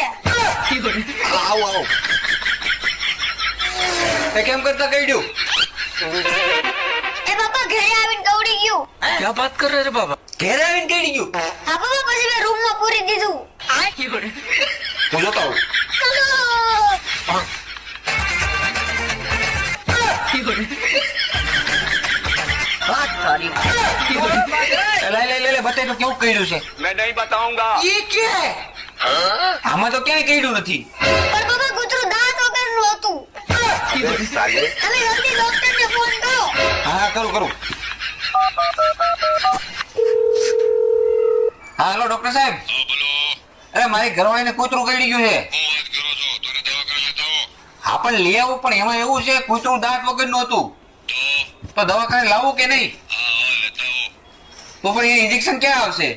આવો આવો એ કેમ કરતા કઈડ્યું એ પપ્પા ઘરે આવીને દોડી ગયું. ક્યાં વાત કર રહે રે બાબા ઘેર આવીને કઈડી ગયું હા પપ્પા પછી મેં રૂમમાં પૂરી દીધું. હું જોતો આવું હા. લે બતાય તો કેવું કર્યું છે मैं नहीं बताऊंगा. ઈ કે આમાં તો ક્યાંય કર્યું નથી પણ પપ્પા કૂતરું દાંત વગરનું હતું. साले તમે જલ્દી ડોક્ટરને ફોન કરો. હા કરું હા હેલો ડોક્ટર સાહેબ અરે મારી ઘરવાળીને કૂતરું કરડી ગયું છે હા પણ લઈ આવું પણ એમાં એવું છે કૂતરું દાંત વગરનું હતું તો દવાખાને લાવવું કે નહીં તો પણ એ ઇન્જેક્શન ક્યાં આવશે